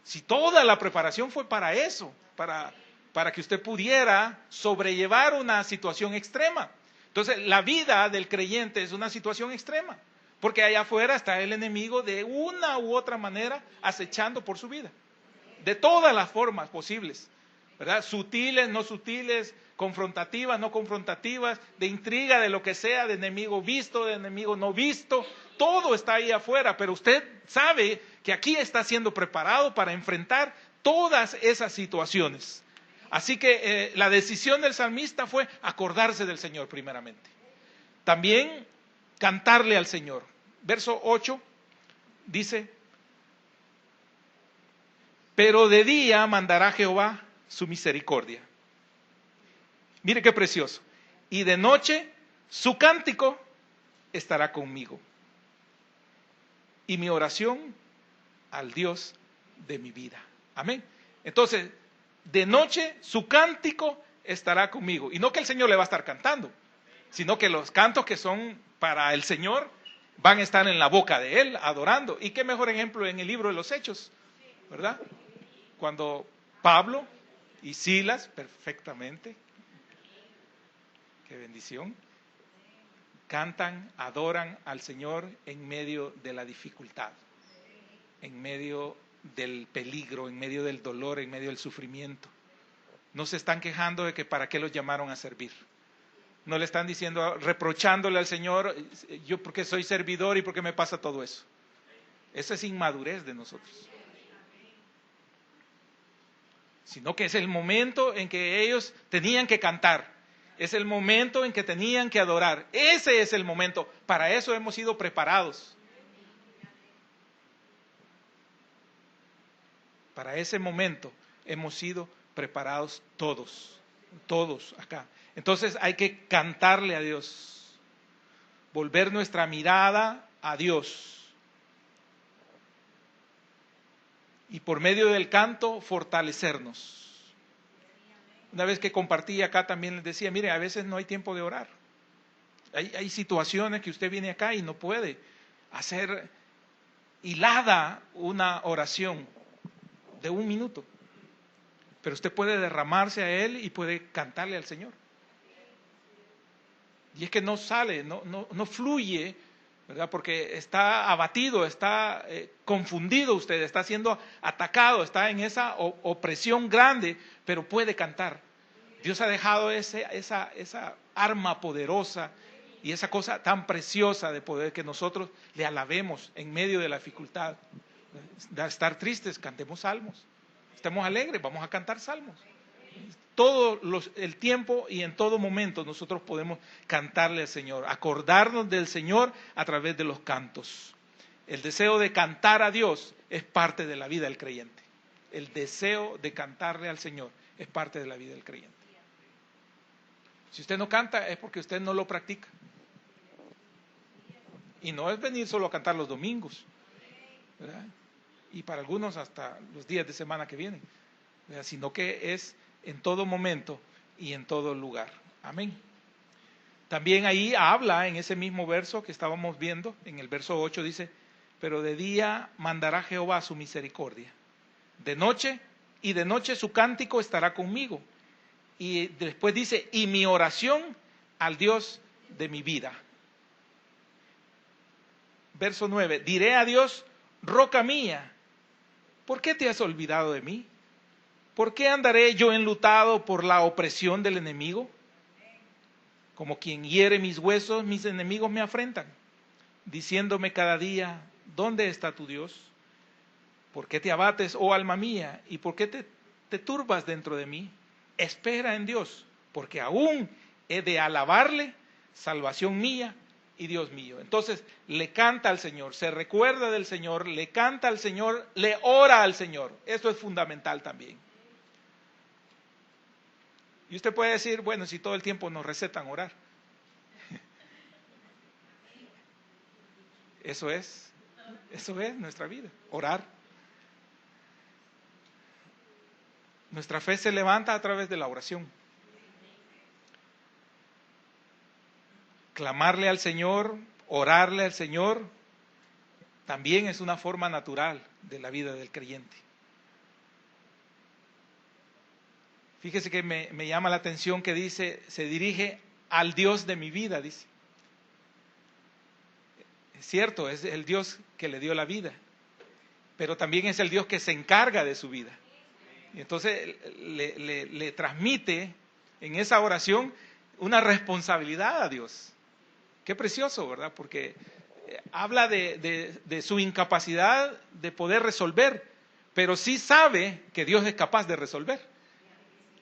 Si toda la preparación fue para eso, para que usted pudiera sobrellevar una situación extrema. Entonces, la vida del creyente es una situación extrema, porque allá afuera está el enemigo de una u otra manera acechando por su vida, de todas las formas posibles, ¿verdad? Sutiles, no sutiles, confrontativas, no confrontativas, de intriga, de lo que sea, de enemigo visto, de enemigo no visto, todo está ahí afuera, pero usted sabe que aquí está siendo preparado para enfrentar todas esas situaciones. Así que la decisión del salmista fue acordarse del Señor primeramente. También cantarle al Señor. Verso 8 dice: pero de día mandará Jehová su misericordia. Mire qué precioso. Y de noche su cántico estará conmigo. Y mi oración al Dios de mi vida. Amén. Entonces, de noche su cántico estará conmigo. Y no que el Señor le va a estar cantando, sino que los cantos que son para el Señor van a estar en la boca de Él, adorando. Y qué mejor ejemplo en el libro de los Hechos, ¿verdad? Cuando Pablo y Silas, perfectamente, qué bendición, cantan, adoran al Señor en medio de la dificultad, en medio del peligro, en medio del dolor, en medio del sufrimiento. No se están quejando de que para qué los llamaron a servir. No le están diciendo, reprochándole al Señor, yo porque soy servidor y porque me pasa todo eso. Esa es inmadurez de nosotros. Sino que es el momento en que ellos tenían que cantar. Es el momento en que tenían que adorar. Ese es el momento. Para eso hemos sido preparados. Para ese momento hemos sido preparados todos. Todos acá. Entonces hay que cantarle a Dios. Volver nuestra mirada a Dios. Y por medio del canto fortalecernos. Una vez que compartí acá también les decía, mire, a veces no hay tiempo de orar. Hay situaciones que usted viene acá y no puede hacer hilada una oración de 1 minuto. Pero usted puede derramarse a Él y puede cantarle al Señor. Y es que no sale, no fluye, ¿verdad? Porque está abatido, está confundido usted, está siendo atacado, está en esa opresión grande, pero puede cantar. Dios ha dejado esa arma poderosa y esa cosa tan preciosa de poder que nosotros le alabemos en medio de la dificultad. De estar tristes, cantemos salmos. Estemos alegres, vamos a cantar salmos. Todo el tiempo y en todo momento nosotros podemos cantarle al Señor, acordarnos del Señor a través de los cantos. El deseo de cantar a Dios es parte de la vida del creyente. El deseo de cantarle al Señor es parte de la vida del creyente. Si usted no canta es porque usted no lo practica. Y no es venir solo a cantar los domingos, ¿verdad? Y para algunos hasta los días de semana que vienen, ¿verdad? Sino que es en todo momento y en todo lugar. Amén. También ahí habla en ese mismo verso que estábamos viendo, en el verso 8 dice, pero de día mandará Jehová su misericordia, de noche y de noche su cántico estará conmigo. Y después dice, y mi oración al Dios de mi vida. Verso 9, diré a Dios, roca mía, ¿por qué te has olvidado de mí? ¿Por qué andaré yo enlutado por la opresión del enemigo? Como quien hiere mis huesos, mis enemigos me afrentan, diciéndome cada día, ¿dónde está tu Dios? ¿Por qué te abates, oh alma mía? ¿Y por qué te turbas dentro de mí? Espera en Dios, porque aún he de alabarle, salvación mía y Dios mío. Entonces le canta al Señor, se recuerda del Señor, le canta al Señor, le ora al Señor. Esto es fundamental también. Y usted puede decir, bueno, si todo el tiempo nos recetan orar. Eso es nuestra vida, orar. Nuestra fe se levanta a través de la oración. Clamarle al Señor, orarle al Señor, también es una forma natural de la vida del creyente. Fíjese que me llama la atención que dice, se dirige al Dios de mi vida, dice. Es cierto, es el Dios que le dio la vida, pero también es el Dios que se encarga de su vida. Y entonces le transmite en esa oración una responsabilidad a Dios. Qué precioso, ¿verdad? Porque habla de su incapacidad de poder resolver, pero sí sabe que Dios es capaz de resolver.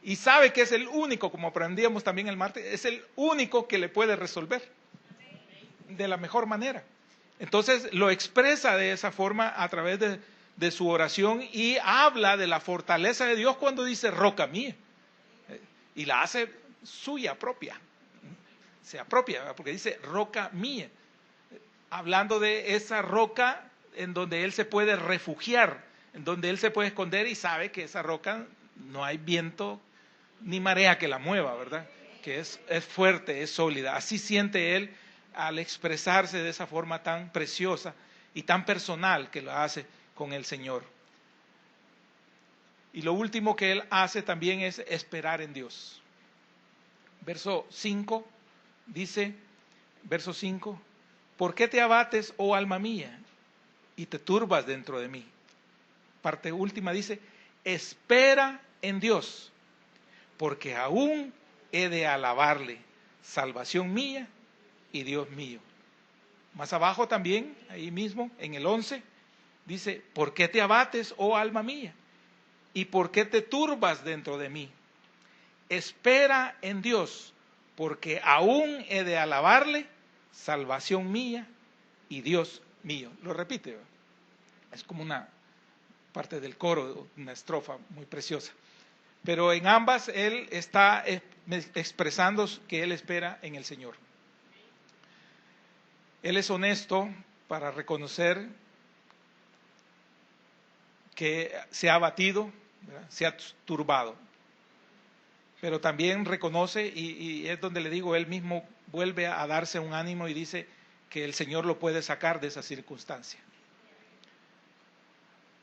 Y sabe que es el único, como aprendíamos también el martes, es el único que le puede resolver de la mejor manera. Entonces lo expresa de esa forma a través de su oración y habla de la fortaleza de Dios cuando dice roca mía. Y la hace suya propia. Se apropia, ¿verdad? Porque dice roca mía. Hablando de esa roca en donde él se puede refugiar, en donde él se puede esconder y sabe que esa roca no hay viento ni marea que la mueva, ¿verdad? Que es fuerte, es sólida. Así siente él al expresarse de esa forma tan preciosa y tan personal que lo hace con el Señor. Y lo último que él hace también es esperar en Dios. Verso 5 dice, verso 5, ¿por qué te abates, oh alma mía, y te turbas dentro de mí? Parte última dice, espera en Dios, porque aún he de alabarle, salvación mía y Dios mío. Más abajo también, ahí mismo, en el 11, dice, ¿por qué te abates, oh alma mía? ¿Y por qué te turbas dentro de mí? Espera en Dios, porque aún he de alabarle, salvación mía y Dios mío. Lo repite, ¿verdad? Es como una parte del coro, una estrofa muy preciosa. Pero en ambas él está expresando que él espera en el Señor. Él es honesto para reconocer que se ha abatido, ¿verdad? Se ha turbado. Pero también reconoce, y es donde le digo, él mismo vuelve a darse un ánimo y dice que el Señor lo puede sacar de esa circunstancia.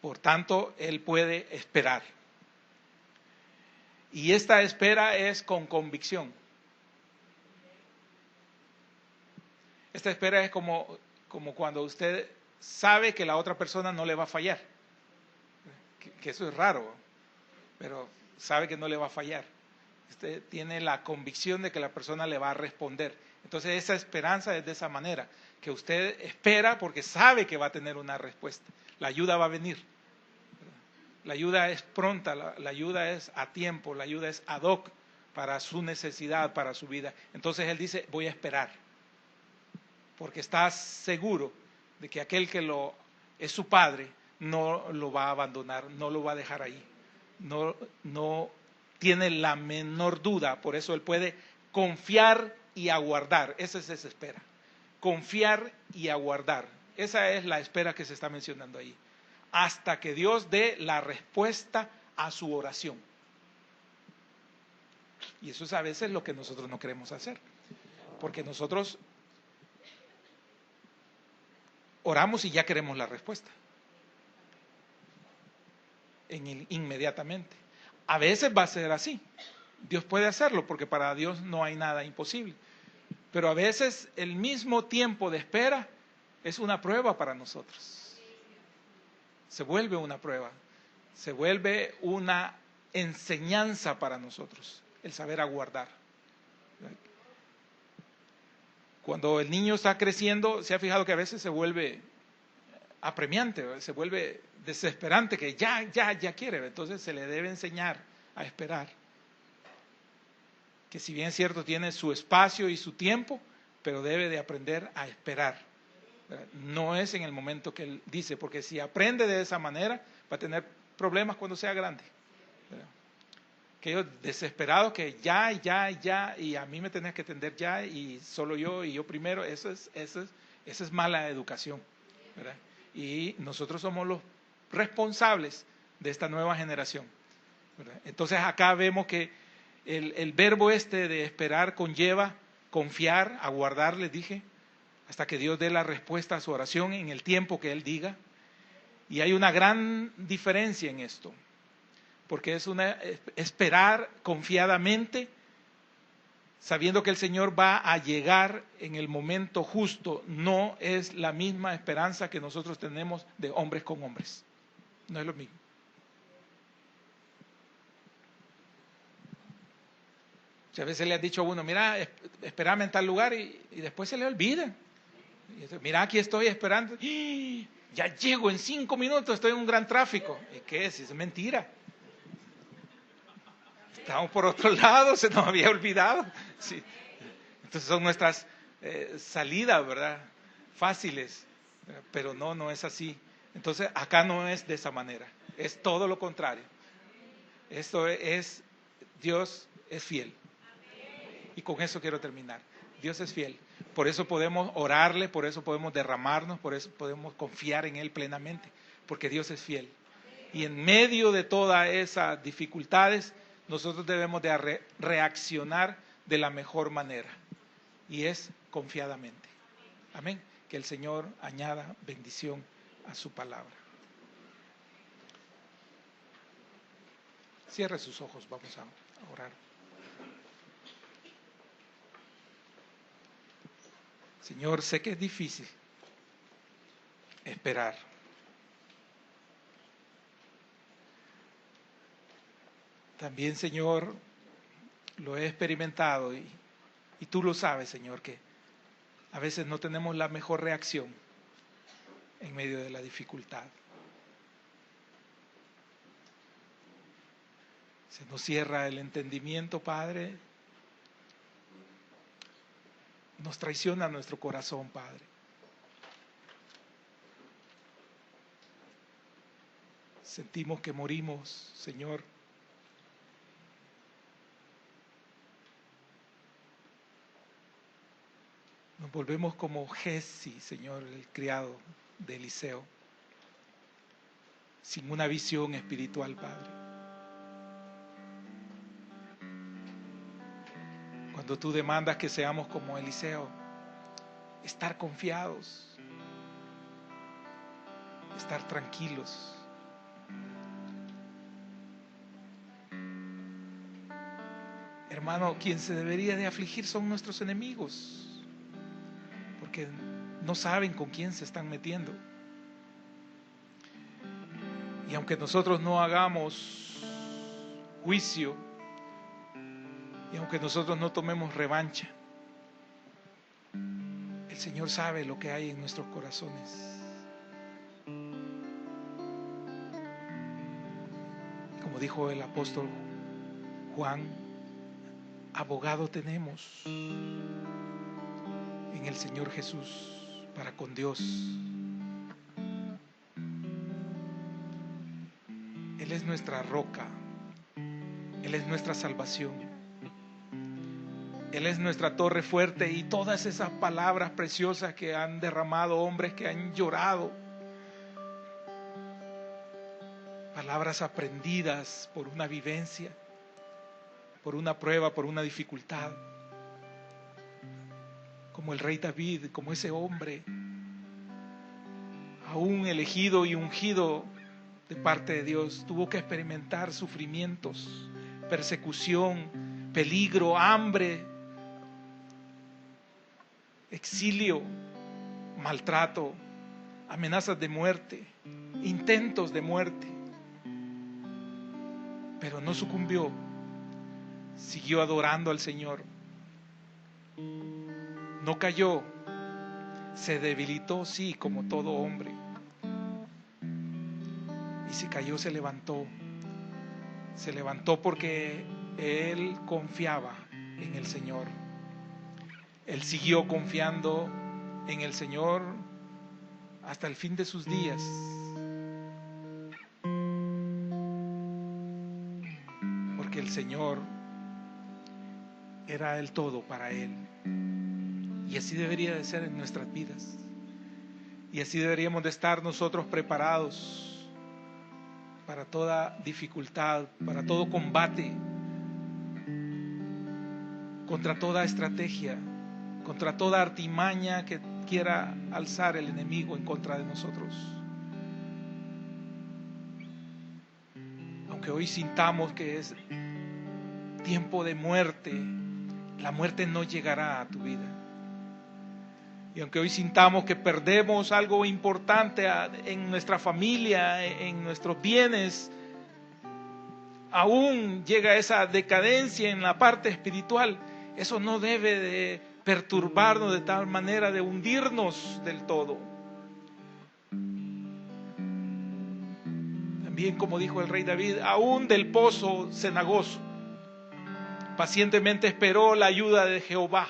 Por tanto, él puede esperar. Y esta espera es con convicción. Esta espera es como cuando usted sabe que la otra persona no le va a fallar. Que eso es raro, pero sabe que no le va a fallar. Usted tiene la convicción de que la persona le va a responder. Entonces esa esperanza es de esa manera, que usted espera porque sabe que va a tener una respuesta. La ayuda va a venir. La ayuda es pronta, la ayuda es a tiempo, la ayuda es ad hoc para su necesidad, para su vida. Entonces él dice, voy a esperar, porque está seguro de que aquel que es su padre no lo va a abandonar, no lo va a dejar ahí. No tiene la menor duda, por eso él puede confiar y aguardar. Esa es esa espera, confiar y aguardar. Esa es la espera que se está mencionando ahí. Hasta que Dios dé la respuesta a su oración. Y eso es a veces lo que nosotros no queremos hacer, porque nosotros oramos y ya queremos la respuesta inmediatamente. A veces va a ser así. Dios puede hacerlo porque para Dios no hay nada imposible. Pero a veces el mismo tiempo de espera es una prueba para nosotros. Se vuelve una prueba, se vuelve una enseñanza para nosotros, el saber aguardar. Cuando el niño está creciendo, se ha fijado que a veces se vuelve apremiante, se vuelve desesperante, que ya quiere, entonces se le debe enseñar a esperar. Que si bien es cierto, tiene su espacio y su tiempo, pero debe de aprender a esperar. No es en el momento que él dice, porque si aprende de esa manera, va a tener problemas cuando sea grande. Aquellos desesperados que ya, y a mí me tenés que atender ya, y solo yo, y yo primero, eso es mala educación, ¿verdad? Y nosotros somos los responsables de esta nueva generación, ¿verdad? Entonces acá vemos que el verbo de esperar conlleva confiar, aguardar, les dije, hasta que Dios dé la respuesta a su oración en el tiempo que Él diga. Y hay una gran diferencia en esto, porque es esperar confiadamente, sabiendo que el Señor va a llegar en el momento justo. No es la misma esperanza que nosotros tenemos de hombres con hombres. No es lo mismo. Muchas veces le has dicho a uno, mira, espérame en tal lugar y después se le olvida. Mira, aquí estoy esperando. ¡Ah! Ya llego en 5 minutos, estoy en un gran tráfico. ¿Y qué es? Es mentira. Estamos por otro lado, se nos había olvidado. Sí. Entonces son nuestras salidas, ¿verdad? Fáciles, pero no es así. Entonces acá no es de esa manera, es todo lo contrario. Esto es, Dios es fiel. Y con eso quiero terminar. Dios es fiel. Por eso podemos orarle, por eso podemos derramarnos, por eso podemos confiar en Él plenamente, porque Dios es fiel. Y en medio de todas esas dificultades, nosotros debemos de reaccionar de la mejor manera, y es confiadamente. Amén. Que el Señor añada bendición a su palabra. Cierre sus ojos, vamos a orar. Señor, sé que es difícil esperar. También, Señor, lo he experimentado y tú lo sabes, Señor, que a veces no tenemos la mejor reacción en medio de la dificultad. Se nos cierra el entendimiento, Padre. Nos traiciona nuestro corazón, Padre. Sentimos que morimos, Señor. Nos volvemos como Giezi, Señor, el criado de Eliseo, sin una visión espiritual, Padre. Cuando tú demandas que seamos como Eliseo, estar confiados, estar tranquilos. Hermano, quien se debería de afligir son nuestros enemigos, porque no saben con quién se están metiendo. Y aunque nosotros no hagamos juicio, y aunque nosotros no tomemos revancha, el Señor sabe lo que hay en nuestros corazones. Como dijo el apóstol Juan, abogado tenemos en el Señor Jesús para con Dios. Él es nuestra roca, Él es nuestra salvación, Él es nuestra torre fuerte, y todas esas palabras preciosas que han derramado hombres que han llorado, palabras aprendidas por una vivencia, por una prueba, por una dificultad, como el rey David, como ese hombre, aún elegido y ungido de parte de Dios, tuvo que experimentar sufrimientos, persecución, peligro, hambre, exilio, maltrato, amenazas de muerte, intentos de muerte, pero no sucumbió, siguió adorando al Señor, no cayó, se debilitó, sí, como todo hombre, y si cayó se levantó porque él confiaba en el Señor. Él siguió confiando en el Señor hasta el fin de sus días. Porque el Señor era el todo para él. Y así debería de ser en nuestras vidas. Y así deberíamos de estar nosotros preparados para toda dificultad, para todo combate, contra toda estrategia, contra toda artimaña que quiera alzar el enemigo en contra de nosotros. Aunque hoy sintamos que es tiempo de muerte, la muerte no llegará a tu vida. Y aunque hoy sintamos que perdemos algo importante en nuestra familia, en nuestros bienes, aún llega esa decadencia en la parte espiritual, eso no debe de perturbarnos de tal manera de hundirnos del todo. También, como dijo el rey David, aún del pozo cenagoso pacientemente esperó la ayuda de Jehová,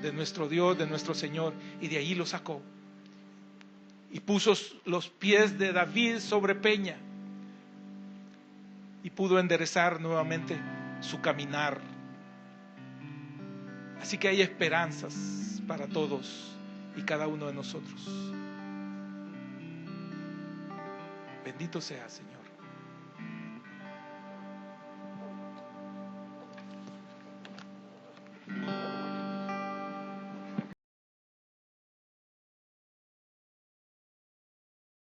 de nuestro Dios, de nuestro Señor, y de allí lo sacó. Y puso los pies de David sobre peña y pudo enderezar nuevamente su caminar. Así que hay esperanzas para todos y cada uno de nosotros. Bendito sea, Señor.